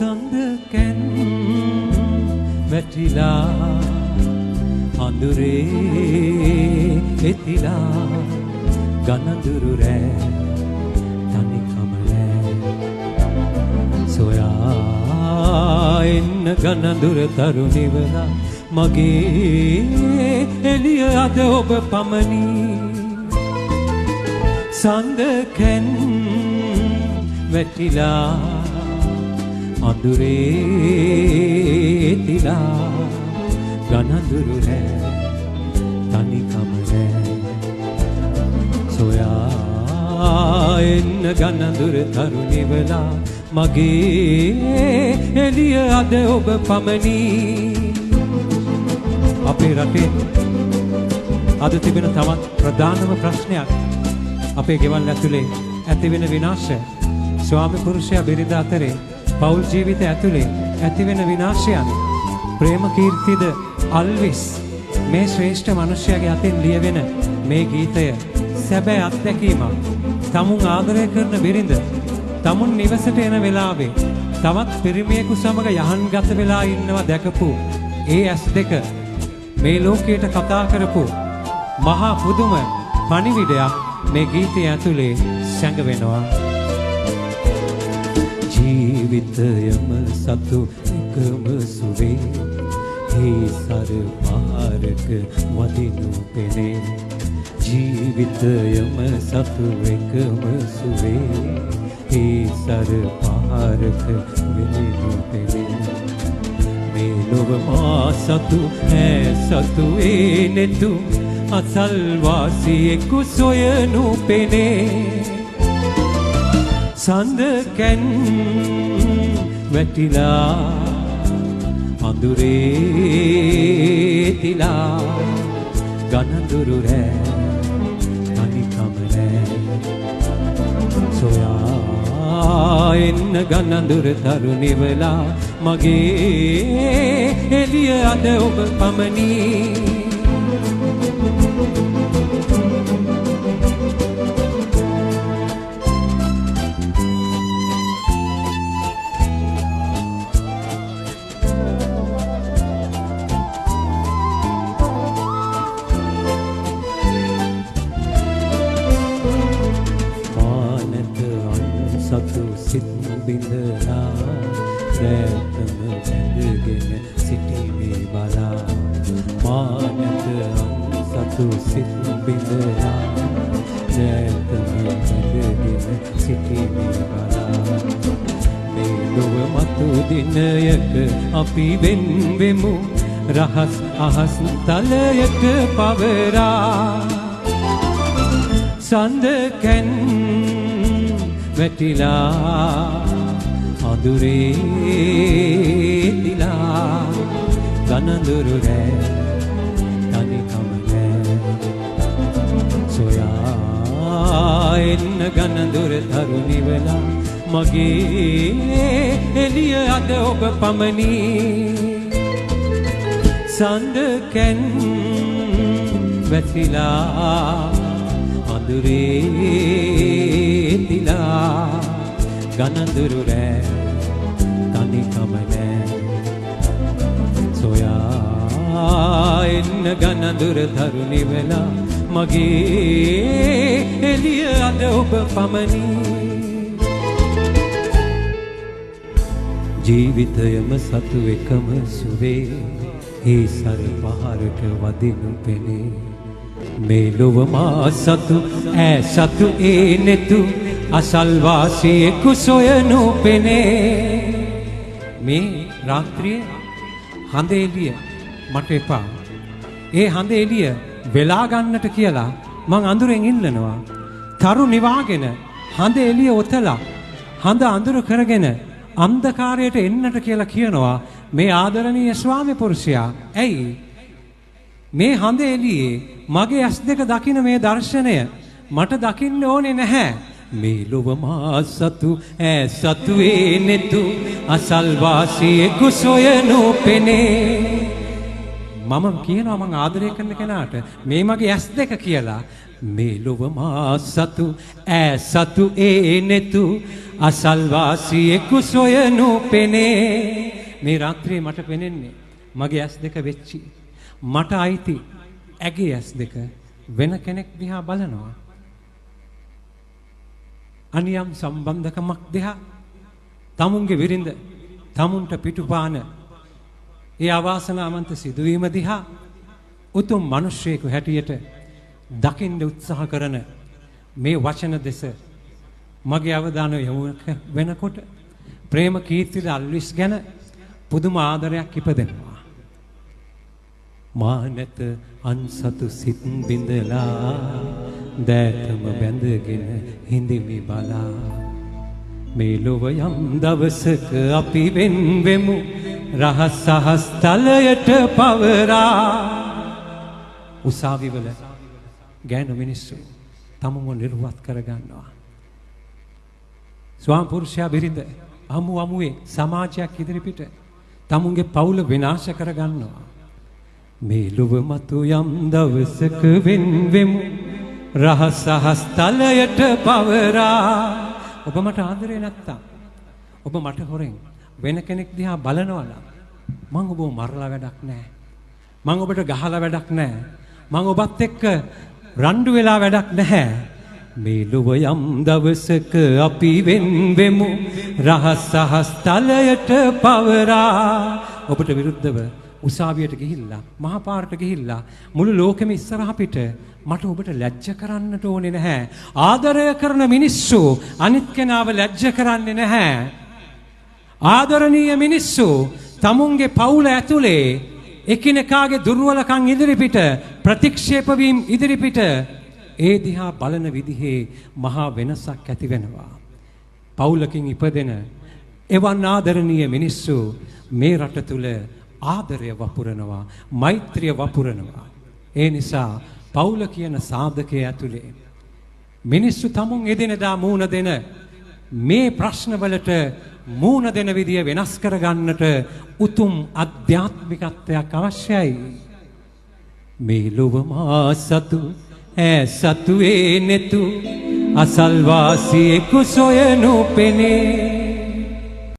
සඳකැන් වැටිලා අඳුරේ එතිලා ගනඳුරු රෑ තනිකම රෑ සොයා එන්න ගනඳුර තරුණිවලා මගේ එළිය අද ඔබ පමණි සඳකැන් වැටිලා අඳුරේ තිලා ගනඳුරු රෑ තනිකම රෑ සොයා එන්න ගනඳුර තරුණිවලා මගේ එළිය අද ඔබ පමණි අපේ රටේ අද තිබෙන තවත් ප්‍රධානම ප්‍රශ්නයක් අපේ ගෙවල් ඇතුලේ ඇතිවෙන විනාශය ස්වාමි පුරුෂයා බිරිඳ අතරේ පෞල් ජීවිත ඇතුලේ ඇතිවෙන විනාශයන් ප්‍රේම කීර්තිද අල්විස් මේ ශ්‍රේෂ්ඨ මනුෂ්‍යයාගේ අතින් ලියවෙන මේ ගීතය සැබෑ අත්දැකීමක් තමුන් ආදරය කරන බිරිඳ තමුන් නිවසට එන වෙලාවේ තවත් පිරිමියෙකු සමග යහන්ගත වෙලා ඉන්නවා දැකපු ඒ ඇස් දෙක මේ ලෝකයට කතා කරපු මහා පුදුම පණිවිඩයක් මේ ගීතය ඇතුලේ සැඟවෙනවා ජීවිතයම සතු එකම සුවේ හේ සර පහරක වදිනු පෙනේ ජීවිතයම සතු එකම සුවේ හේ සර පහරක වදිනු පෙනේ මේ ලොව මා සතු ඈ සතු ඒ නෙතු අසල්වාසියෙකු සොයනු පෙනේ සඳකැන් වැටිලා අඳුරේ තිලා ගනඳුරු රෑ තනිකම රෑ සොයා එන්න ගනඳුර තරුණිවලා මගේ එළිය අද ඔබ පමණි අපි වෙන්වෙමු රහස් අහස් තලයක පවරා සඳකැන් වැටිලා අඳුරේ තිලා ගනඳුරු රෑ තනිකම රෑ සොයා එන්න ගනඳුර තරුණිවලා මගේ එළිය අද ඔබ පමණි සඳකැන් වැටිලා අඳුරේ තිලා ගනඳුරු රෑ තනිකම නෑ සොයා එන්න ගනඳුර තරුණිවලා මගේ එළිය අද ඔබ පමණි ජීවිතයම සතු එකම සුවේ ඒ සර පහරක වදිනු පෙනේ මේ ලොව මා සතු ඈ සතු ඒ නෙතු අසල්වාසියෙකු සොයනු පෙනේ මේ රාත්‍රියේ හඳ එළිය මට එපා ඒ හඳ එළිය වෙලා ගන්නට කියලා මං අඳුරෙන් ඉල්ලනවා තරු නිවාගෙන හඳ එළිය ඔතලා හඳ අඳුර කරගෙන අන්ධකාරයට එන්නට කියලා කියනවා මේ ආදරණීය ස්වාමි පුරුෂයා. ඇයි? මේ හඳ එළියේ මගේ ඇස් දෙක දකින මේ දර්ශනය මට දකින්න ඕනේ නැහැ. මේ ලොව මා සතු ඈ සතු ඒ නෙතු අසල්වාසියෙකු සොයනු පෙනේ. මම කියනවා මං ආදරය කරන කෙනාට මේ මගේ ඇස් දෙක කියලා මේ ලොව මා සතු ඈ සතු ඒ නෙතු අසල්වාසියෙකු සොයනු පෙනේ. මේ රාත්‍රියේ මට පෙනෙන්නේ මගේ ඇස් දෙක වෙච්චි මට අයිති ඇගේ ඇස් දෙක වෙන කෙනෙක් දිහා බලනවා. අනියම් සම්බන්ධකමක් දිහා තමුන්ගේ විරිඳ තමුන්ට පිටුපාන ඒ අවාසනාවන්ත සිදුවීම දිහා උතුම් මිනිසෙකු හැටියට දකින්න උත්සාහ කරන මේ වචන දෙස මගේ අවධානය යොමු වෙනකොට ප්‍රේම කීර්තිද අල්විස් ගැන පුදුම ආදරයක් ඉපදෙනවා. මා නැත අන්සතු සිත් බිඳලා දැතම බැඳගෙන හිඳිමි බලා මේ ලොව යම් දවසක අපි වෙන් වෙමු රහස් සහස් තලයට පවරා. උසාවිවල ගෑනු මිනිස්සු තමුන්ව නිර්වත් කරගන්නවා. ස්වාම පුරුෂයා බිරිඳ අමු අමුවේ සමාජයක් ඉදිරිපිට තමුන්ගේ පවුල විනාශ කරගන්නවා. මේ ලොව මතු යම් දවසක වෙන් වෙමු රහස් සහස් තලයට පවරා. ඔබ මට ආදරේ නැත්තම් ඔබ මට හොරෙන් වෙන කෙනෙක් දිහා බලනවා නම් මං ඔබව මරලා වැඩක් නැහැ. මං ඔබට ගහලා වැඩක් නැහැ. මං ඔබත් එක්ක රණ්ඩු වෙලා වැඩක් නැහැ. මේ ලොව යම් දවසක අපි වෙන් වෙමු රහස් සහස් තලයට පවරා. ඔබට විරුද්ධව උසාවියට ගිහිල්ලා මහා පාරට ගිහිල්ලා මුළු ලෝකෙම ඉස්සරහ පිට මට ඔබට ලැජ්ජ කරන්නට ඕනේ නැහැ. ආදරය කරන මිනිස්සු අනිත් කෙනාව ලැජ්ජ කරන්නේ නැහැ. ආදරණීය මිනිස්සු තමුන්ගේ පවුල ඇතුලේ එකිනෙකාගේ දුර්වලකම් ඉදිරිපිට ප්‍රතික්ෂේප වීම ඉදිරිපිට ඒ දිහා බලන විදිහේ මහා වෙනසක් ඇති වෙනවා. පවුලකින් ඉපදෙන එවන් ආදරණීය මිනිස්සු මේ රට තුල ආදරය වපුරනවා, මෛත්‍රිය වපුරනවා. ඒ නිසා පවුල කියන සාධකයේ ඇතුලේ මිනිස්සු තමුන් එදිනෙදා මූණ දෙන මේ ප්‍රශ්නවලට මූණ දෙන විදිය වෙනස් කරගන්නට උතුම් අධ්‍යාත්මිකත්වයක් අවශ්‍යයි. මේ ලොව මා සතු ඈ සතු ඒ නෙතු අසල්වාසියෙකු සොයනු පෙනේ.